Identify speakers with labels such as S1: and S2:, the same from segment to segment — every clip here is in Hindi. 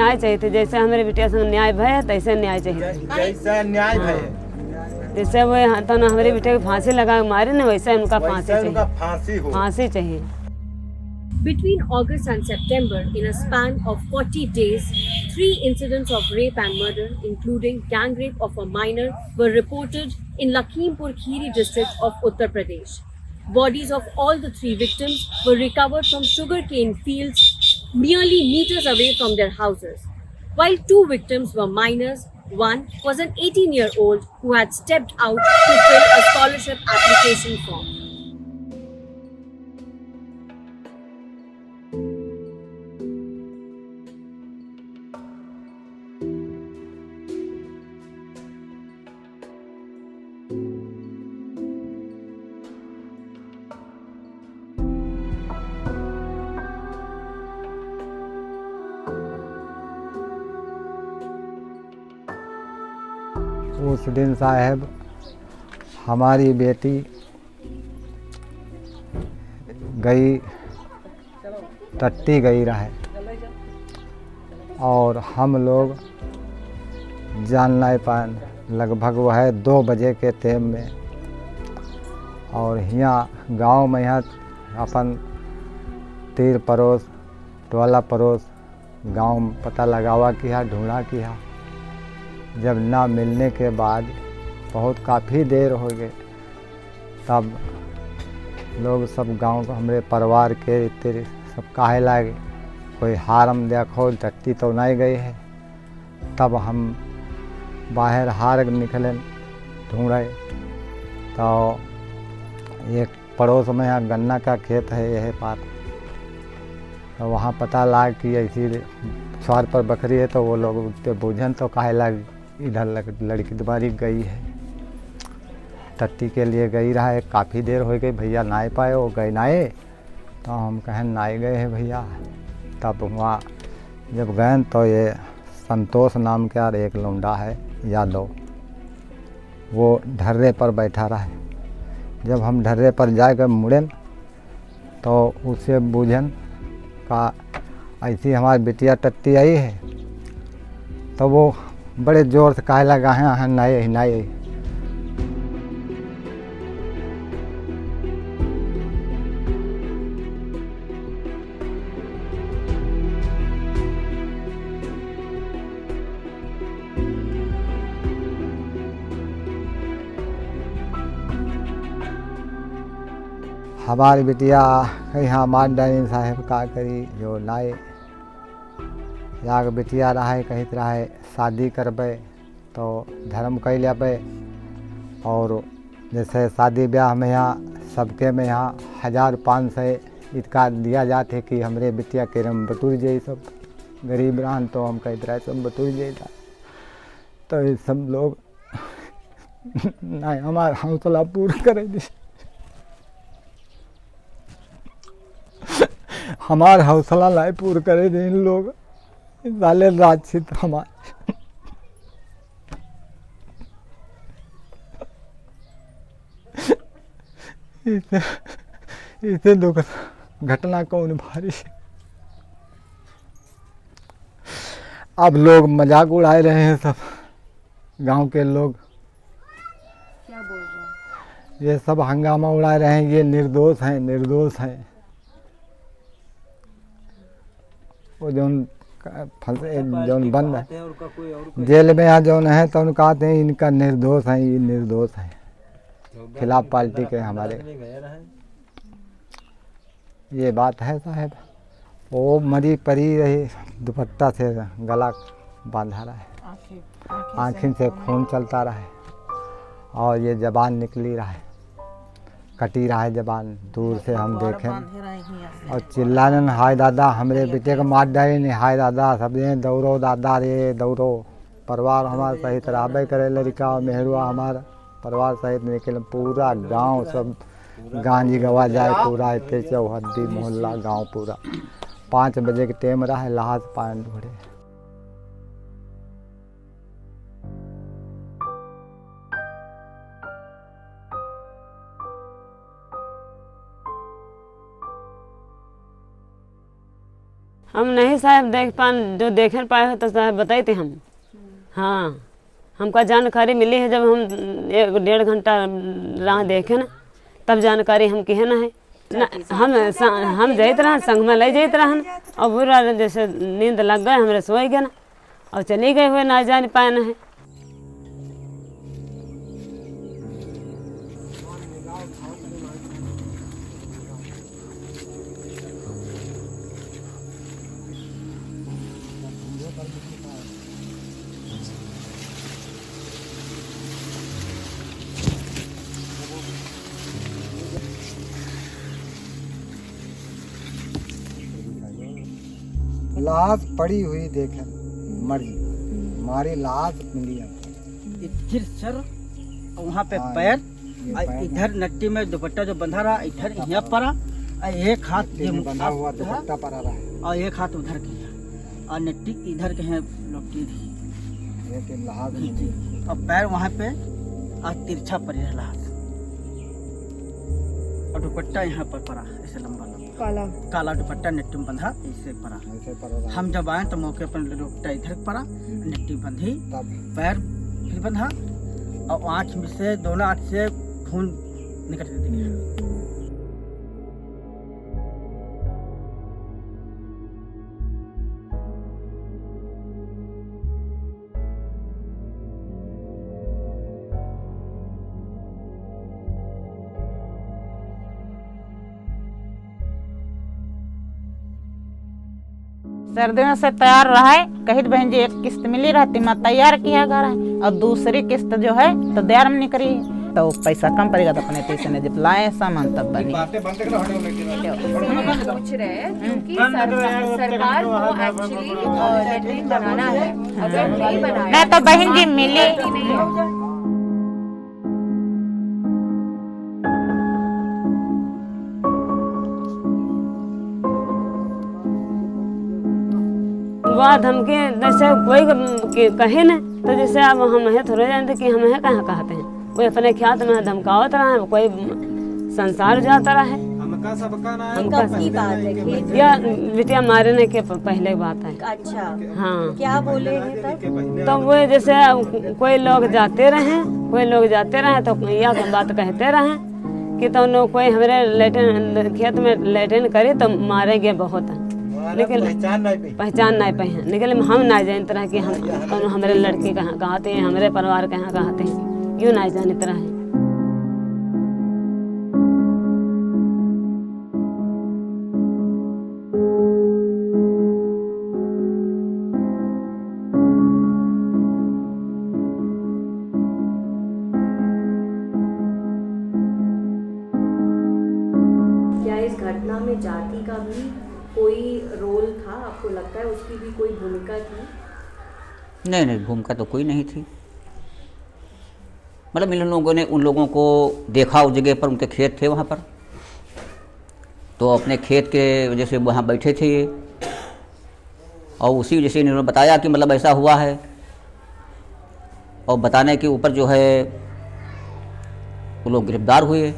S1: न्याय चाहिए थे, जैसे हमारे बिटिया संग न्याय भय तैसे न्याय चाहिए,
S2: जैसा न्याय भय
S1: जैसे वो यहाँ तो ना हमारे बिटिया को फांसी लगा के मारे ना वैसे उनका
S2: फांसी हो।
S1: फांसी चाहिए।
S3: Between August and September, in a span of 40 days, 3 incidents of rape and murder, including gang rape of a minor, were reported in Lakhimpur Kheri district of Uttar Pradesh. Bodies of all the 3 victims were recovered from sugarcane fields merely meters away from their houses. While 2 victims were minors, one was an 18-year-old who had stepped out to fill a scholarship application form.
S4: उस दिन साहब हमारी बेटी गई टट्टी गई रहे और हम लोग जान नहीं पाए। लगभग वह 2 बजे के टाइम में और यहाँ गांव में यहाँ अपन तीर पड़ोस टोला पड़ोस गांव में पता लगावा किया, ढूंढा किया। जब ना मिलने के बाद बहुत काफ़ी देर हो गए, तब लोग सब गांव को हमारे परिवार के इतने सब काहे लागे, कोई हारम देखो टट्टी तो नहीं गई है। तब हम बाहर हार निकले ढूंढे तो एक पड़ोस में यहाँ गन्ना का खेत है यह पार, तो वहाँ पता लगा कि ऐसी छुआर पर बकरी है। तो वो लोग उठते बूझन तो काहे लागे इधर लड़की तुम्हारी गई है, टट्टी के लिए गई रहा है। काफ़ी देर हो गई भैया नाए पाए, वो गए नाए, तो हम कहें नाए गए हैं भैया। तब वहाँ जब गए तो ये संतोष नाम का एक लौंडा है यादव, वो ढर्रे पर बैठा रहा। जब हम ढर्रे पर जाकर मुड़ें तो उसे बूझन का ऐसी हमारी बिटिया टट्टी आई है, तो वो बड़े जोर से कहे लगा है नहीं नहीं। हमारी बिटिया यहाँ मार डाली साहब का करी जो लाए याग बिटिया रहा कहते रहे शादी करबे तो धर्म कैल लेबे। और जैसे शादी ब्याह में यहाँ सबके में यहाँ 1500 इतका दिया जाते कि हमरे बिटिया के रम बतूर जाए। सब गरीब रहन तो हम कहते रहे सब बतूर जाए, तो ये सब लोग नहीं हमारा हौसला पूरा करे दी। हमार हौसला लाई पूरा करे थे इन लोग साले राजसित हमारे। इसे दुख घटना कौन भारी। अब लोग मजाक उड़ाए रहे हैं, सब गांव के लोग
S5: क्या बोल रहे हैं?
S4: ये सब हंगामा उड़ा रहे हैं, ये निर्दोष हैं निर्दोष हैं। वो जौन फंसे जौन बंद है जेल में यहाँ जौन है तो उनका कहते हैं इनका निर्दोष है, ये निर्दोष है खिलाफ पार्टी के हमारे। ये बात है साहब। वो मरी परी रही दुपट्टा से गला बांधा रहा है, आँखों से खून चलता रहा है और ये जबान निकली रहा है, कटी रहा है जबान। दूर से हम देखें और चिल्लाने हाय दादा हमरे बेटे को मार डाले नहीं, हाय दादा सब दौड़ो दादा रे दौड़ो। परिवार हमारे सहित रहबे करे, लड़का मेहरुआ हमारा परिवार सहित निकले। पूरा गांव सब गांजी गवा जाए, पूरा इतने चौहद्दी मोहल्ला गांव पूरा। 5 बजे के टाइम रहा है, लहाज पान ढूंढे।
S1: हम नहीं साहब देख पान, जो देख पाए हो तो साहब बताइए हम। हाँ, हमका जानकारी मिली है जब हम 1-1.5 घंटा राह देखे ना, तब जानकारी हम है ना है ना, हम जाते रहन संग में ले जाते रहन, और बुरा जैसे नींद लग गए हमारे सोए गए ना, और चली गए हुए ना जान पाए ना है।
S4: लाश पड़ी हुई देखे मरी, हमारी लाश मिली है।
S6: इधर सर, वहाँ पे पैर, इधर नट्टी में दुपट्टा जो बंधा रहा, इधर यहाँ पड़ा, एक हाथ ये
S4: बंधा हुआ दुपट्टा पड़ा रहा है,
S6: और एक हाथ उधर किया, और नट्टी इधर के हैं लौटी थी, और पैर वहाँ पे और तिरछा पड़ी है लाश, और दुपट्टा यहाँ पर पड़ा ऐसे लंबा काला दुपट्टा नट्टी में बंधा ऐसे पड़ा। हम जब आए तो मौके पर दुपट्टा इधर पड़ा, नट्टी बंधी, पैर फिर बंधा, और आँख में से दोनों आँख से खून निकलते दिखे।
S7: सर्दियों से तैयार रहा है, कहीं बहन जी एक किस्त मिली रहती मैं तैयार किया घर है, और दूसरी किस्त जो है तो तैयार में नहीं करी, तो पैसा कम पड़ेगा तो अपने पैसे ने जब लाए सामान तब बनी।
S5: पूछ रहे हैं क्योंकि सरकार को एक्चुअली लेटरिन बनाना है, अगर नहीं बनाया
S7: नहीं तो बहन जी मिली।
S1: बात हमके जैसे कोई कहे न, तो जैसे अब हम है थोड़े जानते कि हम है कहाँ कहते हैं, कोई अपने ख्यात में धमकावत रहा है, कोई संसार जाता रहा है,
S2: हमका सबका ना
S1: हमका
S3: की बात है खेत
S1: या बिटिया मारने के पहले बात है।
S3: अच्छा,
S1: हाँ,
S3: क्या बोले हैं तब?
S1: तो वो जैसे कोई लोग जाते रहे तो यह बात कहते रहे कि तो कोई हमारे लेटरिन खेत में लेटरिन करे तो मारेंगे बहुत, लेकिन पहचान नहीं पाए, लेकिन हम ना जानते रहे कि हम हमारे लड़के कहाँ कहते हैं, हमारे परिवार कहाँ कहते हैं, यूँ ना जानते रहे।
S3: क्या इस घटना में जाति का भी कोई रोल था? आपको लगता है उसकी भी कोई भूमिका थी?
S8: नहीं, भूमिका तो कोई नहीं थी। मतलब इन लोगों ने उन लोगों को देखा उस जगह पर, उनके खेत थे वहाँ पर, तो अपने खेत के वजह से वहाँ बैठे थे ये, और उसी वजह से इन्होंने बताया कि मतलब ऐसा हुआ है, और बताने के ऊपर जो है वो लोग गिरफ्तार हुए।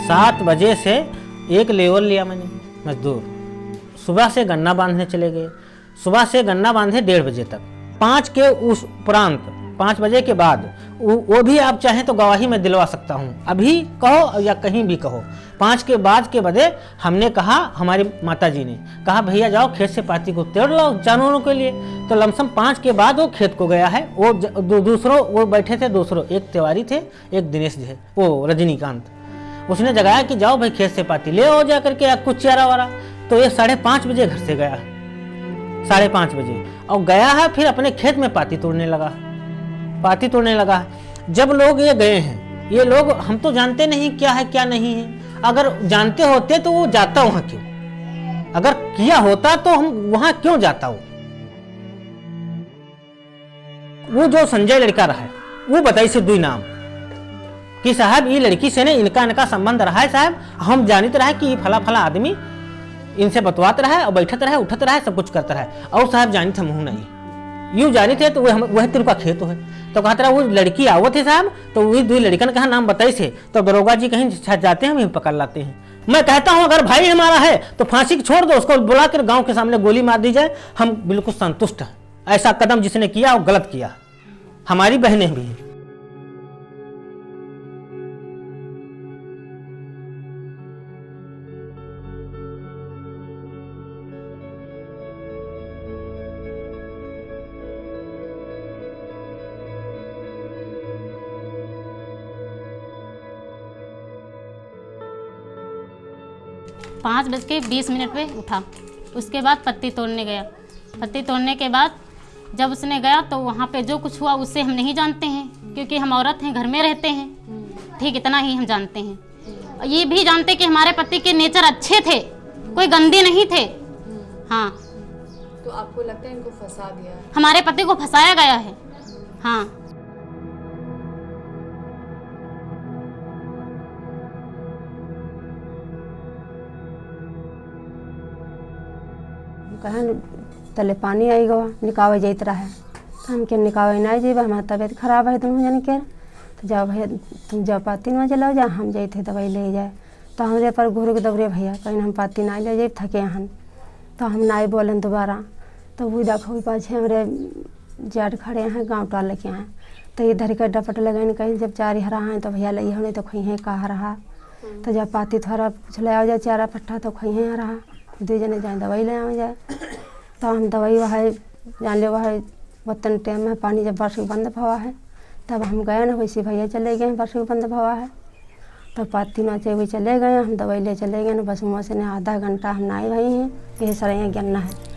S9: सात बजे से एक लेबर लिया मैंने मजदूर, सुबह से गन्ना बांधने चले गए, सुबह से गन्ना बांधे 1:30 बजे तक, 5 के उस उपरांत 5 बजे के बाद वो भी आप चाहें तो गवाही में दिलवा सकता हूँ, अभी कहो या कहीं भी कहो, 5 के बाद के बदे हमने कहा, हमारी माता जी ने कहा भैया जाओ खेत से पाती को तोड़ लो जानवरों के लिए, तो लमसम 5 के बाद वो खेत को गया है। वो दूसरों वो बैठे थे, दूसरों एक तिवारी थे, एक दिनेश थे, वो रजनीकांत, उसने जगाया कि जाओ भाई खेत से पाती ले आओ जा करके या कुछ चारा वारा, तो ये 5:30 बजे घर से गया, 5:30 बजे, और गया है फिर अपने खेत में पाती तोड़ने लगा। जब लोग ये गए हैं, ये लोग हम तो जानते नहीं क्या है क्या नहीं है, अगर जानते होते तो वो जाता वहां क्यों, अगर किया होता तो हम वहां क्यों जाता। वो जो संजय लड़का रहा है वो बताई से 2 नाम कि साहब ये लड़की से ने इनका संबंध रहा है साहब, हम जानते रहे कि ये फला आदमी इनसे बतवाते रहे और बैठत रहे, उठत रहे, सब कुछ करता रहे। और साहब जानी थे मुँह नहीं, यूँ जानी थे तो वह तिल का खेत है। तो कहता रहा वो लड़की आवत थे साहब, तो वही 2 लड़कन का नाम बताई से, तो दरोगा जी कहीं जाते हैं, हम पकड़ लाते हैं। मैं कहता हूं अगर भाई हमारा है तो फांसी छोड़ दो, उसको बुला कर गांव के सामने गोली मार दी जाए, हम बिल्कुल संतुष्ट हैं। ऐसा कदम जिसने किया वो गलत किया, हमारी बहनें भी हैं।
S10: पाँच बज के 20 मिनट पे उठा। उसके बाद पत्ती तोड़ने गया। पत्ती तोड़ने के बाद जब उसने गया तो वहाँ पे जो कुछ हुआ उससे हम नहीं जानते हैं, क्योंकि हम औरत हैं, घर में रहते हैं। ठीक, इतना ही हम जानते हैं। ये भी जानते कि हमारे पति के नेचर अच्छे थे, कोई गंदे नहीं थे। हाँ,
S5: तो आपको लगता है इनको फंसा दिया है?
S10: हमारे पति को फंसाया गया है। हाँ,
S11: कहन तले पानी आई गवा निकावे जात रहा, तो हम के निकावे नहीं जेब, हमारी तबीयत खराब है दोनों जन के। तो जाओ भैया तुम जाओ पाती में चलो जा, हम जाए थे दवाई ले जाए। तो हमारे पर घूर के दौड़े भैया कहीं हम पाती ना ले जाए, थके हन। तो हम ना बोलन दोबारा। तो वो देखो पाछे हमारे जेठ खड़े हैं, गाँव टाल के हैं। तो इधर के डपट लगे कहीं जब चारी हरा हैं तो भैया लई होने तो खई है कहा रहा। तो जब पाती थोड़ा कुछ ले आओ जाए चारा पट्टा तो खई है रहा, 2 जने जाए दवाई ले आ जाए। तो हम दवाई वह जान ले वह बर्तन टाइम में पानी जब वर्ष बंद भवा है तब हम गए ना, वैसे भैया चले गए वर्ष बंद भवा है। तो पाती नाचे हुए चले गए, हम दवाई ले चले गए ना, बस मुँह से ने आधा घंटा हम नहाए भाई हैं, यही सर गिरना है।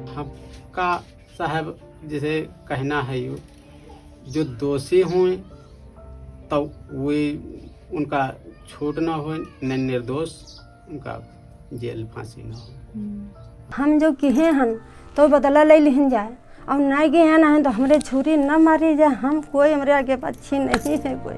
S12: हमका साहब जैसे कहना है यू जो दोषी हों तो वे उनका छूट ना हो, न निर्दोष उनका जेल फांसी ना हो।
S11: हम जो किए हन तो बदला ले लिहन जाए, अब नहीं गए हैं ना तो हमारे छुरी न मारी जाए, हम कोई हमारे आगे पक्षी नहीं है कोई।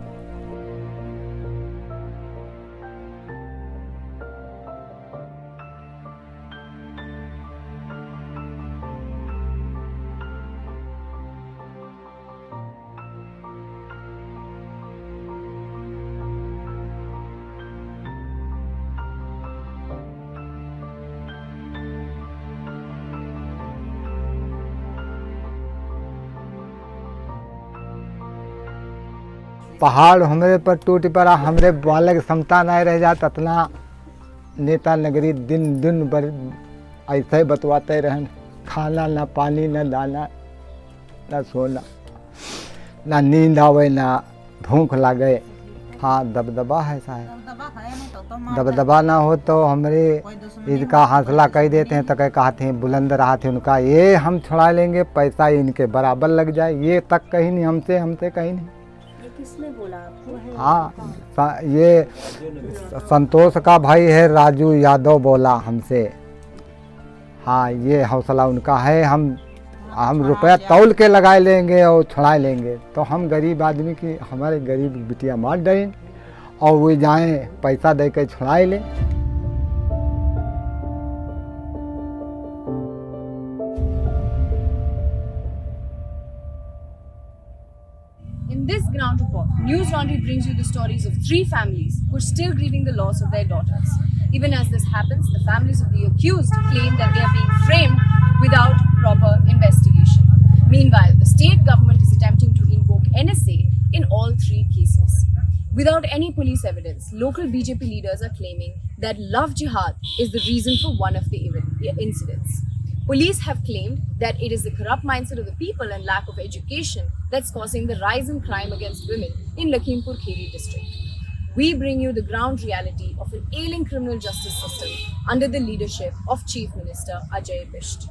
S4: पहाड़ हमारे पर टूट पड़ा, हमारे बालक क्षमता नहीं रह जाता, इतना नेता नगरी दिन दिन भर ऐसे ही बतवाते रहें, खाना ना पानी ना दाना ना सोना ना नींद आवे ना भूख लगे। हाँ दबदबा है साहब, दबदबा ना हो तो हमारे इसका हौसला कह देते हैं, तो कह कहते हैं बुलंद रहा थे उनका, ये हम छुड़ा लेंगे पैसा इनके बराबर लग जाए, ये तक कहीं नहीं, हमसे कहीं नहीं।
S3: किसने बोला आपको?
S4: हाँ ये संतोष का भाई है राजू यादव बोला हमसे। हाँ ये हौसला उनका है, हम रुपया तौल के लगा लेंगे और छुड़ा लेंगे। तो हम गरीब आदमी की, हमारे गरीब बिटिया मार डरें और वो जाएं पैसा दे के छुड़ा लें।
S3: In this ground report, News Laundry brings you the stories of 3 families who are still grieving the loss of their daughters. Even as this happens, the families of the accused claim that they are being framed without proper investigation. Meanwhile, the state government is attempting to invoke NSA in all 3 cases. Without any police evidence, local BJP leaders are claiming that love jihad is the reason for one of the incidents. Police have claimed that it is the corrupt mindset of the people and lack of education that's causing the rise in crime against women in Lakhimpur Kheri district. We bring you the ground reality of an ailing criminal justice system under the leadership of Chief Minister Ajay Bisht.